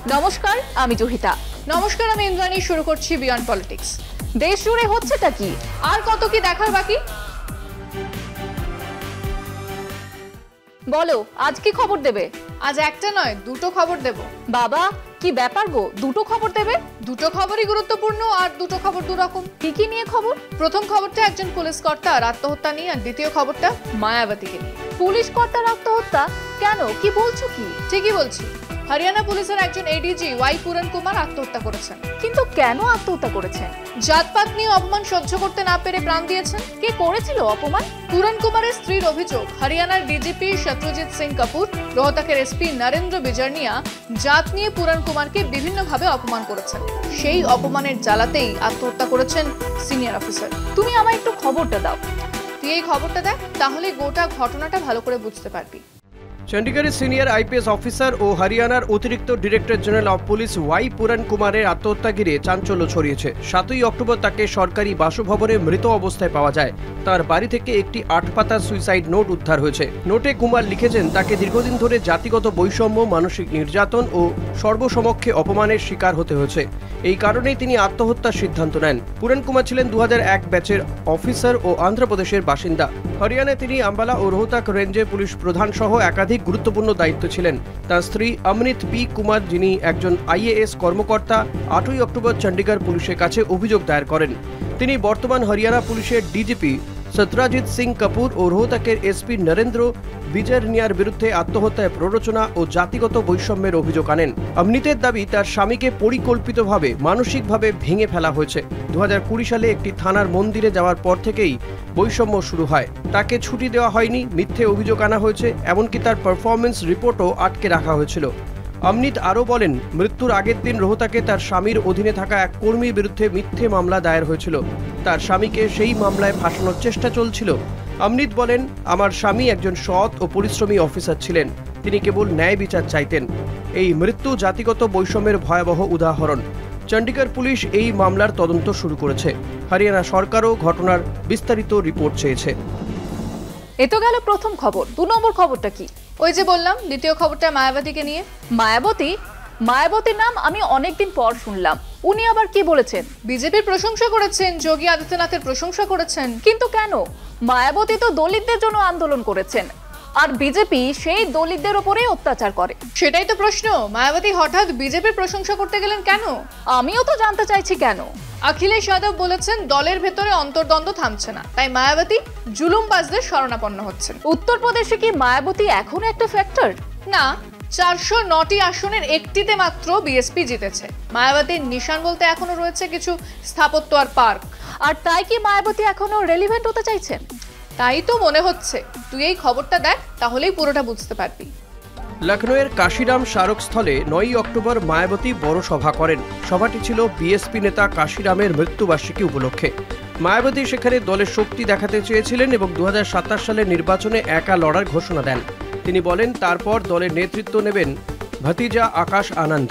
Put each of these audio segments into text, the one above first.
নমস্কার, আমি জহিতা। নমস্কার, আমি ইন্দ্রাণী। শুরু করছি বিয়ন্ড পলিটিক্স। দেশ জুড়ে হচ্ছেটা কি, আর কত কি দেখার বাকি? বলো, আজ কি খবর দেবে? আজ একটা নয়, দুটো খবর দেব। বাবা, কি ব্যাপার গো, দুটো খবর দেবে? দুটো খবরই গুরুত্বপূর্ণ, আর দুটো খবর দুরকম। কি কি নিয়ে খবর? প্রথম খবরটা একজন পুলিশ কর্তার আত্মহত্যা নিয়ে, আর দ্বিতীয় খবরটা মায়াবতীকে নিয়ে। পুলিশ কর্তার আত্মহত্যা? কেন, কি বলছো কি? ঠিকই বলছি। হরিয়ানা পুলিশের একজন এডিজি ওয়াই পুরন কুমার আত্মহত্যা করেছেন। কিন্তু কেন আত্মহত্যা করেছেন? জাতপাত নিয়ে অপমান সহ্য করতে না পেরে প্রাণ দিয়েছেন। কে করেছিল অপমান? পুরন কুমারের স্ত্রীর অভিযোগ, হরিয়ানার ডিজিপি সত্যজিৎ সিং কাপুর, রোহতকের এসপি নরেন্দ্র বিজর্নিয়া জাত নিয়ে পুরন কুমারকে বিভিন্নভাবে অপমান করেছেন। সেই অপমানের জ্বালাতেই আত্মহত্যা করেছেন সিনিয়র অফিসার। তুমি আমায় একটু খবরটা দাও। তুই এই খবরটা দেখ, তাহলে গোটা ঘটনাটা ভালো করে বুঝতে পারবি। চণ্ডীগড়ের সিনিয়র আইপিএস অফিসার ও হরিয়ানার অতিরিক্ত director general of police Y Puran কুমারের আত্মহত্যা ঘিরে চাঞ্চল্য ছড়িয়েছে। 7ই অক্টোবর তাকে সরকারি বাসভবনে মৃত অবস্থায় পাওয়া যায়। তার বাড়ি থেকে একটি 8 পাতার সুইসাইড নোট উদ্ধার হয়েছে। নোটে কুমার লিখেছেন, তাকে দীর্ঘদিন ধরে জাতিগত বৈষম্য, মানসিক নির্যাতন ও সর্বসমক্ষে অপমানের শিকার হতে হয়েছে। এই কারণেই তিনি আত্মহত্যার সিদ্ধান্ত নেন। পুরন কুমার ছিলেন 2001 ব্যাচের অফিসার ও অন্ধ্রপ্রদেশের বাসিন্দা। হরিয়ানায় তিনি আম্বালা ও রোহতক রেঞ্জের পুলিশ প্রধান সহ একাধিক গুরুত্বপূর্ণ দায়িত্ব ছিলেন। তার স্ত্রী অমৃত পি কুমার, যিনি একজন আইএএস কর্মকর্তা, 8ই অক্টোবর চণ্ডীগড় পুলিশের কাছে অভিযোগ দায়ের করেন। তিনি বর্তমান হরিয়ানা পুলিশের ডিজিপি সত্যজিৎ সিং কাপুর ও রোহতকের এসপি নরেন্দ্র বিজর্নিয়ার বিরুদ্ধে আত্মহত্যায় প্ররোচনা ও জাতিগত বৈষম্যের অভিযোগ আনেন। অমৃতের দাবি, তার স্বামীকে পরিকল্পিতভাবে মানসিকভাবে ভেঙে ফেলা হয়েছে। 2020 সালে একটি থানার মন্দিরে যাওয়ার পর থেকেই বৈষম্য শুরু হয়। তাকে ছুটি দেওয়া হয়নি, মিথ্যে অভিযোগ আনা হয়েছে, এমনকি তার পারফরমেন্স রিপোর্টও আটকে রাখা হয়েছিল। অমৃত আরও বলেন, মৃত্যুর আগের দিন রোহতকে তার স্বামীর অধীনে থাকা এক কর্মীর বিরুদ্ধে মিথ্যে মামলা দায়ের হয়েছিল। তার স্বামীকে সেই মামলায় ফাঁসানোর চেষ্টা চলছিল। অমৃত বলেন, আমার স্বামী একজন সৎ ও পরিশ্রমী অফিসার ছিলেন। তিনি কেবল ন্যায় বিচার চাইতেন। এই মৃত্যু জাতিগত বৈষম্যের ভয়াবহ উদাহরণ। চণ্ডীগড় পুলিশ এই মামলার তদন্ত শুরু করেছে। হরিয়ানা সরকারও ঘটনার বিস্তারিত রিপোর্ট চেয়েছে। এ তো গেল প্রথম খবর। 2 নম্বর খবরটা কি? ওই যে বললাম, দ্বিতীয় খবরটা মায়াবতীকে নিয়ে। মায়াবতীর নাম আমি অনেকদিন পর শুনলাম। উনি আবার কি বলেছেন? বিজেপির প্রশংসা করেছেন, যোগী আদিত্যনাথের প্রশংসা করেছেন। কিন্তু কেন? মায়াবতী তো দলিতদের জন্য আন্দোলন করেছেন, আর বিজেপি সেই দলিতদের উপরে অত্যাচার করে। সেটাই তো প্রশ্ন, মায়াবতী হঠাৎ বিজেপির প্রশংসা করতে গেলেন কেন? আমিও তো জানতে চাইছি কেন। অখিলেশ যাদব বলেছেন, দলের ভেতরে অন্তর্দ্বন্দ্ব থামছে না, তাই মায়াবতী জুলুমবাজদের শরণাপন্ন হচ্ছেন। উত্তরপ্রদেশে কি মায়াবতী এখনো একটা ফ্যাক্টর? না, 409টি আসনের একটিতে মাত্র বিএসপি জিতেছে। মায়াবতীর নিশান বলতে এখনো রয়েছে কিছু স্থাপত্য আর পার্ক। আর তাই কি মায়াবতী এখনো রেলিভেন্ট হতে চাইছেন? তাই তো মনে হচ্ছে। তুই এই খবরটা দেখ, তাহলেই পুরোটা বুঝতে পারবি। লখনৌয়ের কাশিরাম স্মারকস্থলে 9ই অক্টোবর মায়াবতী বড় সভা করেন। সভাটি ছিল বিএসপি নেতা কাশিরামের মৃত্যুবার্ষিকী উপলক্ষে। মায়াবতী সেখানে দলের শক্তি দেখাতে চেয়েছিলেন এবং 2027 সালের নির্বাচনে একা লড়ার ঘোষণা দেন। তিনি বলেন, তারপর দলের নেতৃত্ব নেবেন ভাতিজা আকাশ আনন্দ।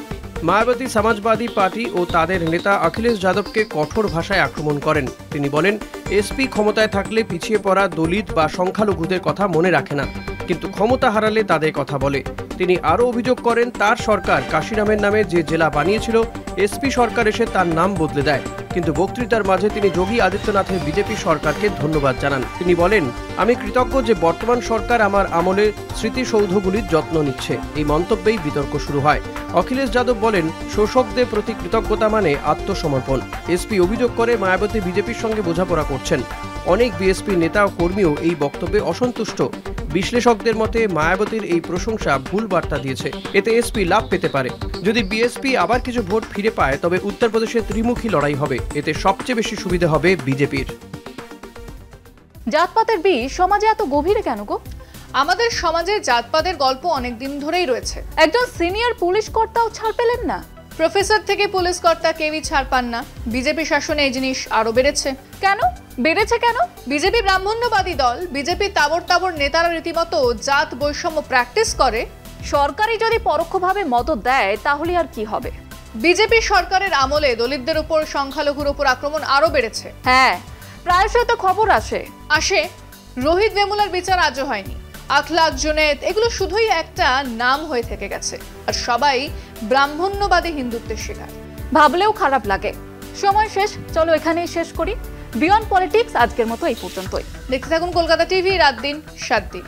মায়াবতী সমাজবাদী পার্টি ও তাদের নেতা অখিলেশ যাদবকে কঠোর ভাষায় আক্রমণ করেন। তিনি বলেন, এসপি ক্ষমতায় থাকলে পিছিয়ে পড়া দলিত বা সংখ্যালঘুদের কথা মনে রাখে না, কিন্তু ক্ষমতা হারালে তাদের কথা বলে। তিনি আরও অভিযোগ করেন, তার সরকার কাশিরামের নামে যে জেলা বানিয়েছিল, এসপি সরকার এসে তার নাম বদলে দেয়। কিন্তু বক্তৃতার মাঝে তিনি যোগী আদিত্যনাথের বিজেপি সরকারকে ধন্যবাদ জানান। তিনি বলেন, আমি কৃতজ্ঞ যে বর্তমান সরকার আমার আমলে স্মৃতিসৌধগুলির যত্ন নিচ্ছে। এই মন্তব্যেই বিতর্ক শুরু হয়। অখিলেশ যাদব বলেন, শোষকদের প্রতি কৃতজ্ঞতা মানে আত্মসমর্পণ। এসপি অভিযোগ করে, মায়াবতী বিজেপির সঙ্গে বোঝাপড়া করছেন। অনেক বিএসপি নেতা ও কর্মীও এই বক্তব্যে অসন্তুষ্ট। বিশ্লেষকদের মতে মায়াবতীর এই প্রশংসা ভুল বার্তা দিয়েছে। এতে এসপি লাভ পেতে পারে। যদি বিএসপি আবার কিছু ভোট ফিরে পায়, তবে উত্তরপ্রদেশে ত্রিমুখী লড়াই হবে। এতে সবচেয়ে বেশি সুবিধা হবে বিজেপির। জাতপাতের বিষ সমাজে এত গভীরে কেন গো? আমাদের সমাজে জাতপাতের গল্প অনেকদিন ধরেই রয়েছে। একজন সিনিয়র পুলিশ কর্তাও ছাড় পেলেন না। প্রফেসর থেকে পুলিশ কর্তা কেউই ছাড় পান না। বিজেপি শাসনে এই জিনিস আরো বেড়েছে। কেন বেড়েছে? কেন? বিজেপি ব্রাহ্মণ্যবাদী দল। বিজেপি তাবড় নেতারা রীতিমতো জাত বৈষম্য প্র্যাকটিস করে। সরকারি যদি পরোক্ষভাবে মদত দেয়, তাহলে আর কি হবে? বিজেপি সরকারের আমলে দলিতদের উপর, সংখ্যালঘুর উপর আক্রমণ আরো বেড়েছে। হ্যাঁ, প্রায়শই তো খবর আসে। রোহিত ভেমুলার বিচার আজও হয়নি। আখলাক জুনেদ, এগুলো শুধুই একটা নাম হয়ে থেকে গেছে, আর সবাই ব্রাহ্মণ্যবাদী হিন্দুত্বের শিকার। ভাবলেও খারাপ লাগে। সময় শেষ, চলো এখানেই শেষ করি। বিয়ন্ড পলিটিক্স আজকের মতো এই পর্যন্তই। দেখতে থাকুন কলকাতা টিভি, রাত দিন 7 দিন।